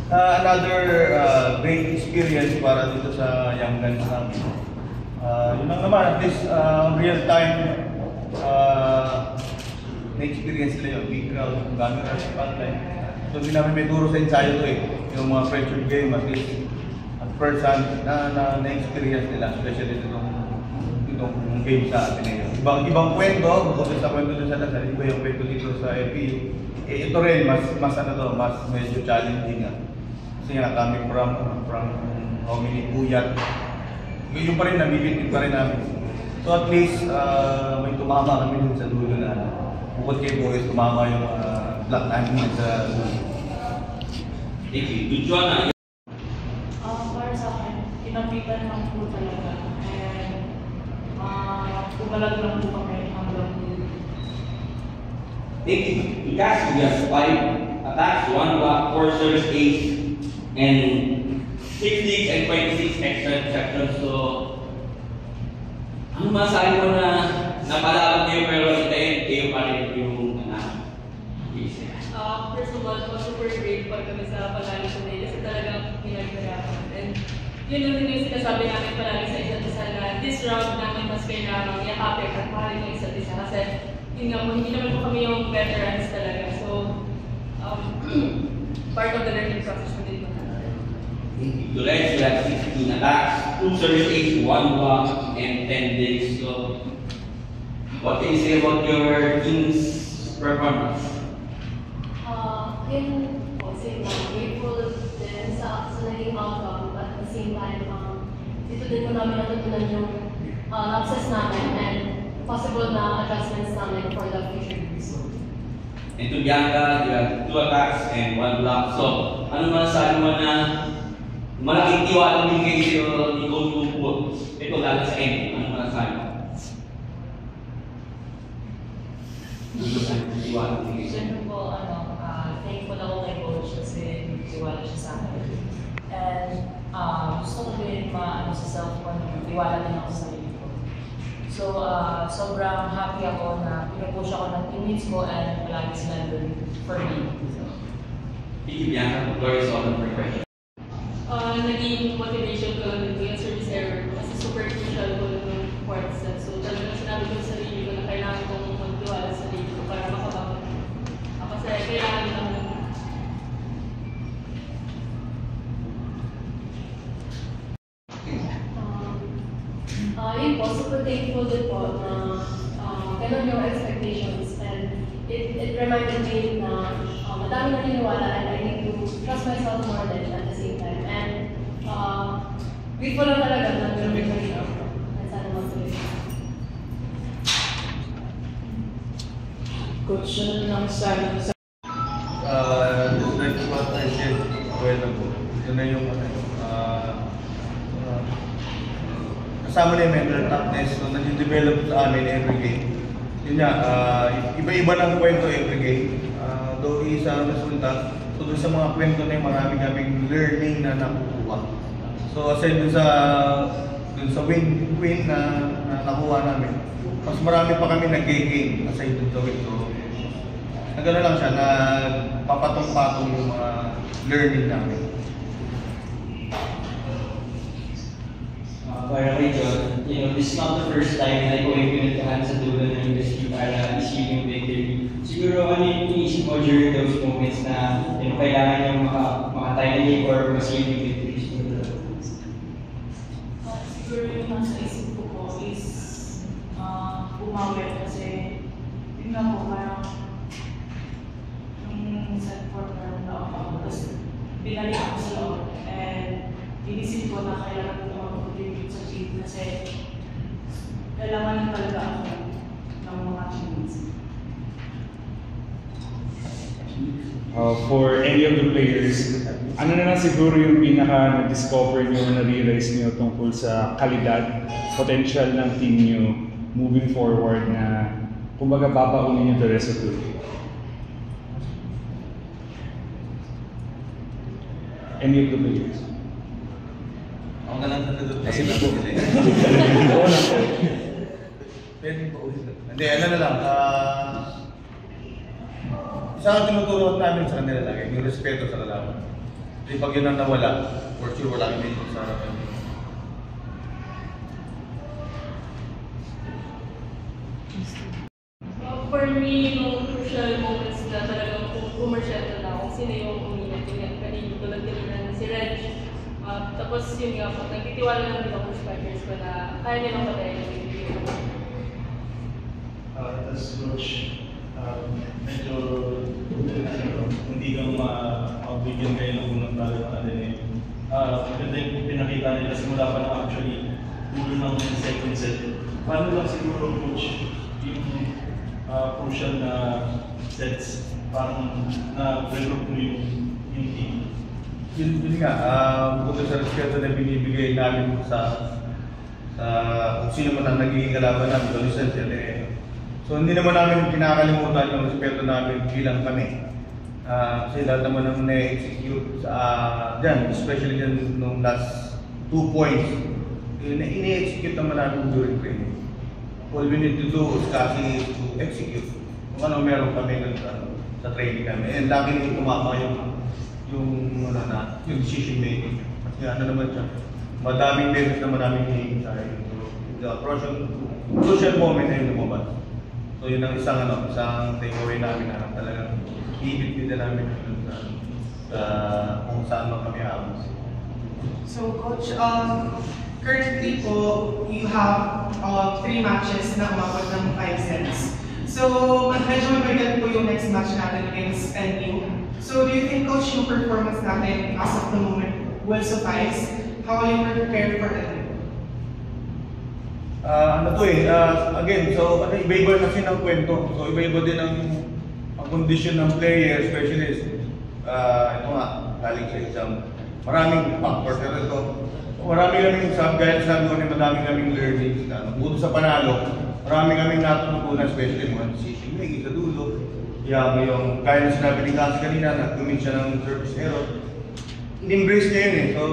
Another great experience para dito sa Young Guns namin. Yun lang naman, at least real time na-experience nila yun. Big crowd, camera, spotlight. So hindi namin may turo sa ensayo to yung mga pressured game, at least at first hand na-experience nila, especially itong game sa atin ngayon. Ibang kwento, bukod sa kwento doon sa Dasal, iba yung kwento dito sa FPU. Ito rin, mas medyo challenging. Kasi nga kami from how many puyat, yun pa rin, nabibitin pa rin namin. So at least may tumama kami dun sa dulo na bukod kay Boys, tumama yung black anime sa dulo. Thank you. Good job. Para sa akin, pinapitan lang po talaga. And umalag lang po kami hanggang dulo. Thank you. In cash, we have 5 attacks, 1 block, 4 service ace, and 6 leagues and 26 extra sections. So, ano masasabi mo na napalaban kayo pero itayin kayo pa rin yung case? First of all, super grateful kami sa palagi sa day kasi talagang pinaghirapan. And yun lang din yung sinasabi namin palagi sa isa't isa na this round namin mas kailangan yakapin at mahalin ng isa't isa kasi yun nga po, hindi naman po kami yung veterans talaga. So, part of the learning process mo din po. The Reds had 16 attacks, 2 service ace, 1 block, and 10 days. So, what can you say about your team's performance? Yun po, same lang. Grateful din sa naging outcome, but at the same time, dito din po namin natutunan yung access namin and possible na adjustments namin for the future games. And to Bianca, you have 2 attacks and 1 block. So, ano masasabi mo na malaking tiwala din kayo ni Coach Lupo? Ito lalo sa end. Ano masasabi mo? Tiwala din kayo. Siyempre po, thankful ako kay Coach kasi tiwala siya sa akin. And gusto ko din sa self ko na tiwala din ako sa sarili ko. So, sobrang happy ako na pinupush ako ng teammates ko and palagi sila doon for me. Thank you, Bianca. Glory is all for question. Naging motivation ko lang din yung service error kasi super crucial ko yung fourth set. So talagang sinabi ko sa sarili ko na kailangan kong magtiwala sa sarili ko para makabangon. Kasi kailangan lang yun po, super thankful din po na ganun yung expectations and it reminded me na madami na niniwala and I need to trust myself more than at the same time. And grateful lang talaga na ganun yung naging outcome. And sana magtuloy. Coach, ano lang sabi sa Just like what I said, well ago, yun na yung kasama na yung mental toughness so nag-develop sa amin every game. Yun nga, iba-iba ng kwento every game. Though isa ang resulta, so doon sa mga kwento na yung marami kaming learning na nakukuha. So aside dun sa win na nakuha namin, mas marami pa kami nag-gain aside dun sa win. So nagano lang siya, papatong-patong yung mga learning namin. Para kay John, this is not the first time na ikaw yung pinagkahan sa dulo ng industry para achieve yung victory. Siguro ano yung iniisip mo during those moments na kailangan yung makatay or ma-seal yung victories mo? siguro yung nasa isip ko po is bumawi kasi yun nga po parang yung set partner na ako tapos binalik ako sa loob and inisip ko na kailangan ko mag-contribute sa team kasi kailangan talaga ako ng mga teammates. For any of the players, ano na lang siguro yung pinaka na-discover nyo, na-realize nyo tungkol sa kalidad, potential ng team nyo moving forward na kumbaga babaunin nyo the rest of the day? Any of the players? Ako na lang sasagot na Kasi yun. na po. Oo lang po. Pwede pa ulit. Hindi, ano na lang. sa tinuturo namin sa kanila lagi, yung respeto sa kalaban. Kasi pag yun ang nawala, for sure wala kami dito sa harapan. For me, nung crucial moments na talagang commercial na kung sino yung uminat, yung kanina tulad kanina si Reg. Tapos yun nga po, nagtitiwala lang din ako sa fighters ko na kaya nilang patayin yung video. As coach, medyo hindi kang mabigyan kayo ng unang talo ng Ateneo. Maganda yung pinakita nila simula pa na actually dulo ng second set. Paano lang siguro coach yung crucial na sets parang na-develop mo yung team? Yun nga, bukod sa respeto na binibigay namin sa kung sino man ang nagiging kalaban namin, so listen si Ateneo. So hindi naman namin kinakalimutan yung respeto namin bilang kami. Kasi lahat naman ang na-execute dyan, especially dyan nung last 2 points, ini-execute naman namin during training. All we need to do is kasi to execute kung ano meron kami sa training namin. And lagi nang tumama yung decision making. Kasi ano naman siya, madaming beses naman namin hihingin sa akin. So, the crucial moment na yung lumabas. So yun ang isang takeaway namin na talagang ibig nila namin sa kung saan man kami habang. So coach, currently po, you have 3 matches na umabot ng 5 sets. So medyo mabigat po yung next match natin against NU. So do you think coach yung performance natin as of the moment will suffice? How will you prepare for it? Again, so iba-iba kasi ng kwento. So iba-iba din ang condition ng player, especially ito nga, galing sa exam. Maraming factors. Pero ito, marami kaming gaya sabi ko madami kaming learnings. Bukod sa panalo, marami kaming natutunan, especially mga decision making sa dulo. Yung kaya na sinabi ni Kasi kanina, nag-commit siya ng service error. In-embrace niya yun eh. So,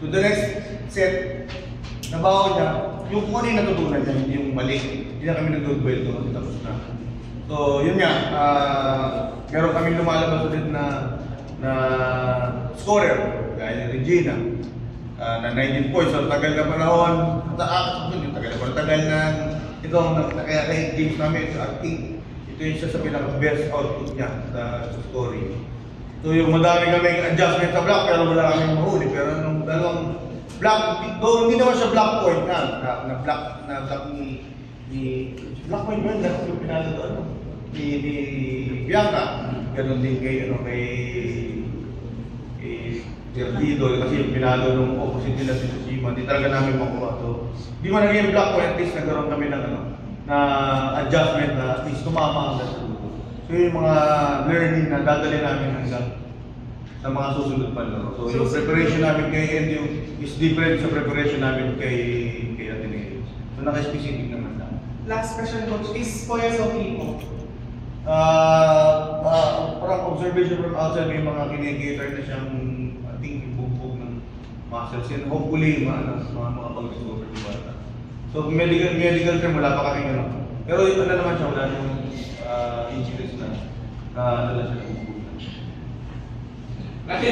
to the next set, nabaho niya, yung kung ano yung natutunan niya, hindi yung mali. Hindi na kami nag-duel doon kasi tapos na. So, yun nga, meron kami lumalabas ulit na scorer, gaya ni Regina, na 19 points. So, tagal na panahon, tagal na itong nakaya games namin sa acting. Ito yung isa sa pinaka-best output niya sa scoring. So, yung madami kaming adjustment sa block, pero wala kaming mahuli. Pero nung dalawang block, though hindi naman siya block point na block ni block point ba yun? Yung pinalo doon, ni Bianca. Ganon din kay Perdido, kasi yung pinalo nung opposite nila si Tsushima, hindi talaga namin makuha. So, di man naging block point, at least nagkaroon kami ng na adjustment na at least tumama ang sa dulo. So yung mga learning na dadali namin hanggang sa mga susunod pa laro. So yung preparation namin kay NU is different sa preparation namin kay Ateneo. So naka-specific naman lang. Last question coach, is Poyas okay po? Parang observation from outside, may mga kinikater na siyang ating ibugbog ng muscles and hopefully makapag-recover di bata. So medical term wala pa kami pero yun naman siya, wala nang injuries na dala siya ng bubugan. Kasi